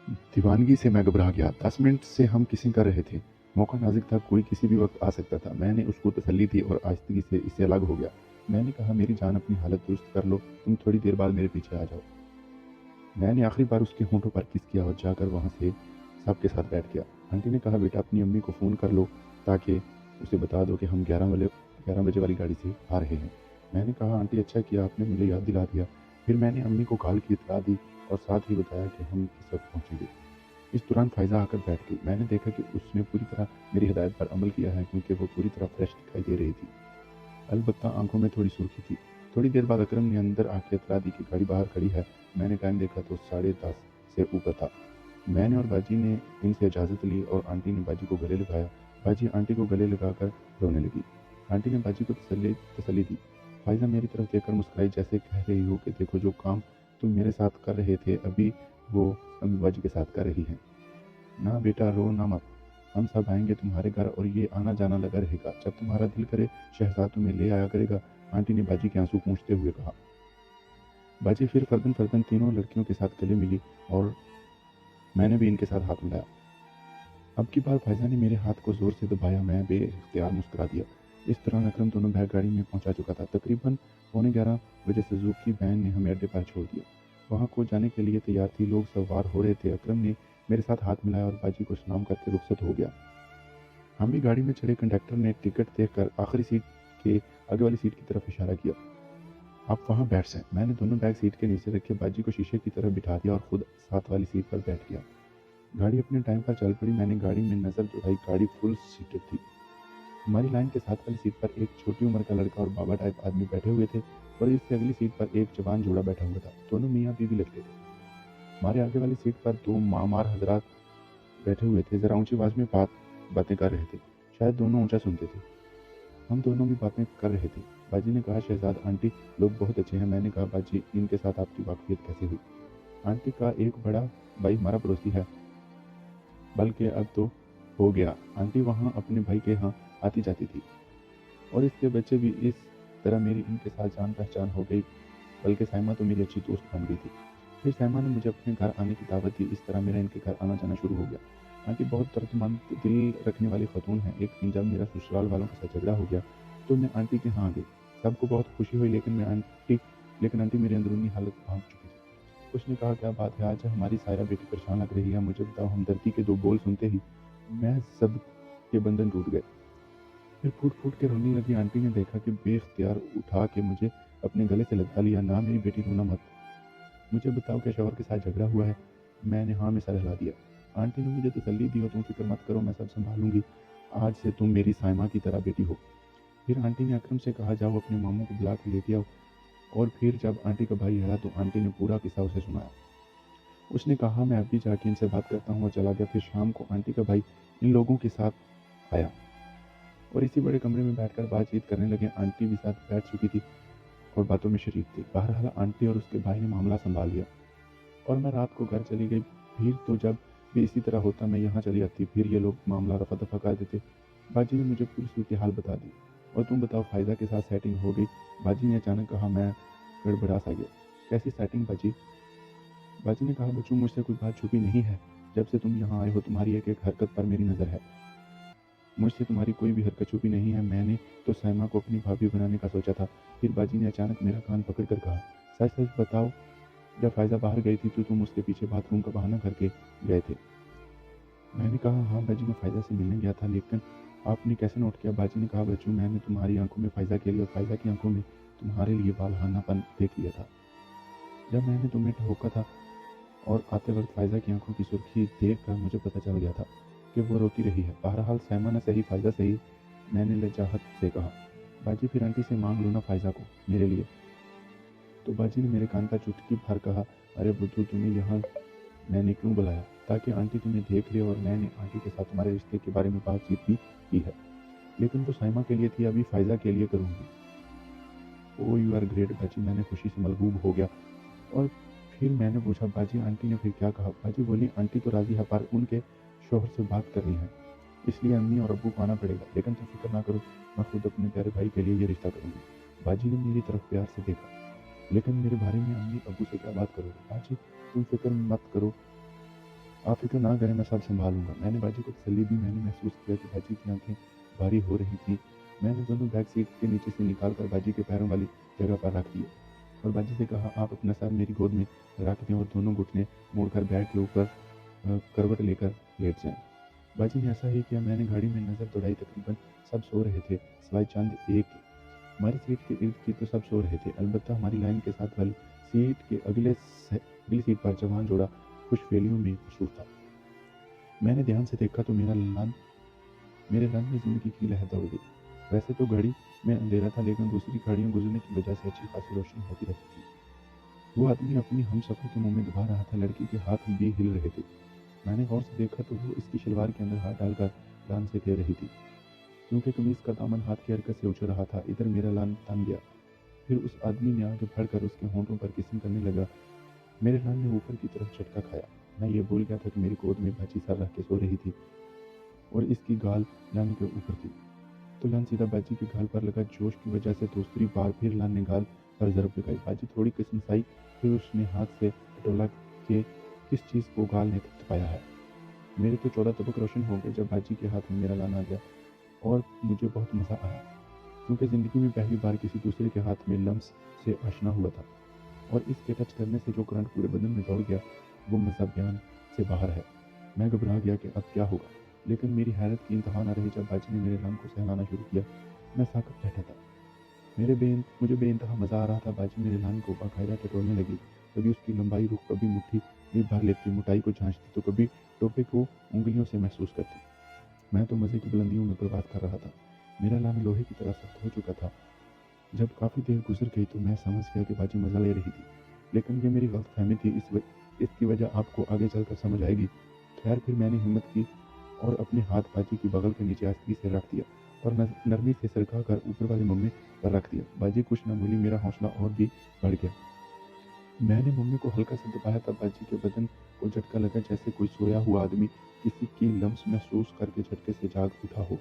दीवानगी से मैं घबरा गया। 10 मिनट से हम किसिंग कर रहे थे। मौका नाजुक था, कोई किसी भी वक्त आ सकता था। मैंने उसको तसल्ली दी और आहिस्तगी से इससे अलग हो गया। मैंने कहा, मेरी जान, अपनी हालत दुरुस्त कर लो, तुम थोड़ी देर बाद मेरे पीछे आ जाओ। मैंने आखिरी बार उसके होंठों पर किस किया और जाकर वहाँ से सबके साथ बैठ गया। आंटी ने कहा, बेटा अपनी अम्मी को फ़ोन कर लो ताकि उसे बता दो कि हम 11 बजे वाली गाड़ी से आ रहे हैं। मैंने कहा, आंटी अच्छा किया आपने मुझे याद दिला दिया। फिर मैंने अम्मी को कॉल की इत्तला दी और साथ ही बताया कि हम किस वक्त पहुँचेंगे। इस दौरान फ़ायज़ा आकर बैठ गई। मैंने देखा कि उसने पूरी तरह मेरी हिदायत पर अमल किया है, क्योंकि वो पूरी तरह फ्रेश दिखाई दे रही थी। अलबत्ता आंखों में थोड़ी सुर्खी थी। थोड़ी देर बाद अकरम ने अंदर आके इत्तला दी कि गाड़ी बाहर खड़ी है। मैंने टाइम देखा तो 10:30 से ऊपर था। मैंने और बाजी ने इनसे इजाज़त ली और आंटी ने बाजी को गले लगाया। बाजी आंटी को गले लगाकर रोने लगी। आंटी ने बाजी को तसल्ली दी। फ़ायज़ा मेरी तरफ देखकर मुस्कुराई, जैसे कह रही हो कि देखो, जो काम तुम मेरे साथ कर रहे थे अभी वो अम्मी बाजी के साथ कर रही हैं। ना बेटा, रो ना मत, हम सब आएंगे तुम्हारे घर और ये आना जाना लगा रहेगा। जब तुम्हारा दिल करे शहजाद तुम्हें ले आया करेगा। आंटी ने बाजी के आंसू पोंछते हुए कहा। बाजी फिर फर्दन फर्दन तीनों लड़कियों के साथ गले मिली और मैंने भी इनके साथ हाथ मिलाया। अब की बार फ़ायज़ा ने मेरे हाथ को ज़ोर से दबाया। मैं बेइख्तियार मुस्कुरा दिया। इस दौरान अकरम दोनों बैग गाड़ी में पहुंचा चुका था। तकरीबन 11:15 बजे सुजुकी वैन ने हमें अड्डे पर छोड़ दिया। वहां को जाने के लिए तैयार थी, लोग सवार हो रहे थे। अकरम ने मेरे साथ हाथ मिलाया और बाजी को सलाम करके रुखसत हो गया। हम भी गाड़ी में चढ़े। कंडक्टर ने टिकट देखकर आखिरी सीट के आगे वाली सीट की तरफ इशारा किया। आप वहाँ बैठ जाएं। मैंने दोनों बैग सीट के नीचे रखे, बाजी को शीशे की तरफ बिठा दिया और खुद साथ वाली सीट पर बैठ गया। गाड़ी अपने टाइम पर चल पड़ी। मैंने गाड़ी में नज़र दौड़ाई, गाड़ी फुल सीटेड थी। हमारी लाइन के साथ वाली सीट पर एक छोटी उम्र का लड़का और बाबा टाइप आदमी बैठे हुए थे और इससे अगली सीट पर एक जवान जोड़ा बैठा हुआ था। दोनों मियाँ बीवी लगते थे। हमारे आगे वाली सीट पर 2 मामार हजरात बैठे हुए थे, ज़रा ऊंची आवाज़ में बातें कर रहे थे। शायद दोनों ऊंचा सुनते थे। हम दोनों भी बातें कर रहे थे। बाजी ने कहा, शहजाद आंटी लोग बहुत अच्छे हैं। मैंने कहा, बाजी इनके साथ आपकी वाकफियत कैसे हुई? आंटी का एक बड़ा भाई हमारा पड़ोसी है, बल्कि अब तो हो गया। आंटी वहाँ अपने भाई के यहाँ आती जाती थी और इसके बच्चे भी। इस तरह मेरी इनके साथ जान पहचान हो गई, बल्कि साइमा तो मेरी अच्छी दोस्त बन गई थी। फिर साइमा ने मुझे अपने घर आने की दावत दी। इस तरह मेरा इनके घर आना जाना शुरू हो गया। आंटी बहुत दर्दमंद दिल रखने वाली खतून है। एक दिन जब मेरा ससुराल वालों के साथ झगड़ा हो गया तो मैं आंटी के यहाँ आ गई। सबको बहुत खुशी हुई, लेकिन आंटी मेरी अंदरूनी हालत भांप चुकी थी। उसने कहा, क्या बात है, आज हमारी सायरा बेटी परेशान लग रही है। मुझे बताओ। हमदर्दी के 2 बोल सुनते ही मैं सब के बंधन टूट गए। फिर फूट फूट के रोने लगी। आंटी ने देखा कि बेख्तियार उठा के मुझे अपने गले से लगा लिया। ना मेरी बेटी, रोना मत, मुझे बताओ क्या शौहर के साथ झगड़ा हुआ है? मैंने हाँ में सर हिला दिया। आंटी ने मुझे तसल्ली दी और तुम फिक्र मत करो, मैं सब संभालूंगी। आज से तुम मेरी साइमा की तरह बेटी हो। फिर आंटी ने अकरम से कहा, जाओ अपने मामू को बुला के लेके आओ। और फिर जब आंटी का भाई आया तो आंटी ने पूरा किस्सा उसे सुनाया। उसने कहा, मैं अभी जाके इनसे बात करता हूँ, और चला गया। फिर शाम को आंटी का भाई इन लोगों के साथ आया और इसी बड़े कमरे में बैठकर बातचीत करने लगे। आंटी भी साथ बैठ चुकी थी और बातों में शरीक थी। बहरहाल आंटी और उसके भाई ने मामला संभाल लिया और मैं रात को घर चली गई। फिर तो जब भी इसी तरह होता मैं यहाँ चली आती। फिर ये लोग मामला रफा दफा कर देते। बाजी ने मुझे पूरी सूरत हाल बता दी। और तुम बताओ, फ़ायदा के साथ सेटिंग हो गई? बाजी ने अचानक कहा। मैं गड़बड़ा सा गया। कैसी सेटिंग बाजी? बाजी ने कहा, बच्चों मुझसे कोई बात छुपी नहीं है। जब से तुम यहाँ आए हो तुम्हारी एक एक हरकत पर मेरी नज़र है। मुझसे तुम्हारी कोई भी हरकत छुपी नहीं है। मैंने तो साइमा को अपनी भाभी बनाने का सोचा था। फिर बाजी ने अचानक मेरा कान पकड़ कर कहा, सच सच बताओ, जब फ़ायज़ा बाहर गई थी तो तुम उसके पीछे बाथरूम का बहाना करके गए थे? मैंने कहा, हाँ बाजी, मैं फ़ायज़ा से मिलने गया था। लेकिन आपने कैसे नोट किया? बाजी ने कहा, बच्चों मैंने तुम्हारी आंखों में फ़ायज़ा के लिए और फ़ायज़ा की आंखों में तुम्हारे लिए बालहानापन देख लिया था। जब मैंने तुम्हें ठोका था और आते वक्त फ़ायज़ा की आंखों की सुर्खी देख कर मुझे पता चल गया था कि वो रोती रही है। बहरहाल साइमा ने सही, फ़ायज़ा सही, मैंने लजाहत से कहा। बाजी फिर आंटी से मांग लो ना फ़ायज़ा को मेरे लिए। तो बाजी ने मेरे कान पर चुटकी भर कहा, अरे बुद्धू, तुम्हें यहाँ मैंने क्यों बुलाया? ताकि आंटी तुम्हें देख ले। और मैंने आंटी के साथ तुम्हारे रिश्ते के बारे में बातचीत भी की है, लेकिन वो साइमा के लिए थी, अभी फ़ायज़ा के लिए करूँगी। ओ यू आर ग्रेट बाजी, मैंने खुशी से मलबूब हो गया। और फिर मैंने पूछा, बाजी आंटी ने फिर क्या कहा? बाजी बोली, आंटी तो राज़ी है पर उनके शोहर से बात करनी है, इसलिए अम्मी और अब्बू को आना पड़ेगा। लेकिन तुम फिक्र ना करो, मैं खुद अपने प्यारे भाई के लिए ये रिश्ता करूँगी। बाजी ने मेरी तरफ प्यार से देखा। लेकिन मेरे बारे में अम्मी अब्बू से क्या बात करोगे? बाजी तुम फिक्र मत करो, आप फिक्र ना करें, मैं सब संभालूंगा। मैंने बाजी को तसल्ली दी। मैंने महसूस किया कि बाजी की आंखें भारी हो रही थी। मैंने दोनों बैग सीट के नीचे से निकाल कर बाजी के पैरों वाली जगह पर रख दिए और बाजी से कहा, आप अपना सर मेरी गोद में रख दें और दोनों घुटने मोड़कर बैग के ऊपर करवट लेकर लेट जाएं। बाजी ने ऐसा ही किया। मैंने गाड़ी में नज़र दौड़ाई। तकरीबन सब सो रहे थे सिवाय चंद एक के। हमारी सीट के इर्द गिर्द तो सब सो रहे थे, अलबत्ता हमारी लाइन के साथ वाली सीट के अगली सीट पर जवान जोड़ा खुशफेलियों में मसरूफ था। मैंने ध्यान से देखा तो मेरे रन में जिंदगी की लहर दौड़ गई। वैसे तो घड़ी में अंधेरा था, लेकिन दूसरी गाड़ियां गुजरने की वजह से अच्छी खासी रोशनी होती रहती थी। वो आदमी अपनी हम सफर के मुंह में दबा रहा था। लड़की के हाथ भी हिल रहे थे। मैंने गौर से देखा तो वो इसकी शलवार के अंदर हाथ डालकर लान से दे रही थी। क्योंकि कमीज का दामन हाथ की हरकत से उछल रहा था, इधर मेरा लान तन गया। फिर उस आदमी ने आगे बढ़कर उसके होंठों पर किसिंग करने लगा। मेरे लान ने ऊपर की तरफ झटका खाया। मैं ये भूल गया था कि मेरी गोद में बाजी सर रख के सो रही थी और इसकी गाल लान के ऊपर थी। तो लान सीधा बाजी के गाल पर लगा। जोश की वजह से दूसरी बार फिर लान ने गाल पर जरब लगाई। बाजी थोड़ी किस्मसाई, फिर उसने हाथ से टटोला के किस चीज़ को गाल ने थपथपाया है। मेरे तो 14 तबक रोशन हो गए जब बाजी के हाथ में मेरा लान आ गया और मुझे बहुत मज़ा आया, क्योंकि ज़िंदगी में पहली बार किसी दूसरे के हाथ में लम्स से आशना हुआ था और इसके टच करने से जो करंट पूरे बदन में दौड़ गया वो मज़ा बयान से बाहर है। मैं घबरा गया कि अब क्या होगा, लेकिन मेरी हैरत की इंतहा न रही जब बाजी ने मेरे लान को सहलाना शुरू किया। मैं साकत बैठा था। मुझे बेइंतहा मज़ा आ रहा था। बाजी मेरे लान को बाकायदा टटोलने लगी। कभी उसकी लंबाई रुख, कभी मुट्ठी में भर लेती, मोटाई को जांचती तो कभी टोपे को उंगलियों से महसूस करती। मैं तो मज़े की बुलंदियों में बर्बाद कर रहा था। मेरा लान लोहे की तरह सख्त हो चुका था। जब काफ़ी देर गुजर गई तो मैं समझ गया कि बाजी मज़ा ले रही थी, लेकिन ये मेरी गलतफहमी थी। इसकी वजह आपको आगे चलकर समझ आएगी। खैर, फिर मैंने हिम्मत की और अपने हाथ बाजी की बगल के नीचे आस्ती से रख दिया और नरमी से सरका कर ऊपर वाले मुम्मे पर रख दिया। बाजी कुछ न बोली। मेरा हौसला और भी बढ़ गया। मैंने मम्मी को हल्का सा दबाया, तब बाजी के बदन को झटका लगा, जैसे कोई सोया हुआ आदमी किसी की लम्स महसूस करके झटके से जाग उठा हो।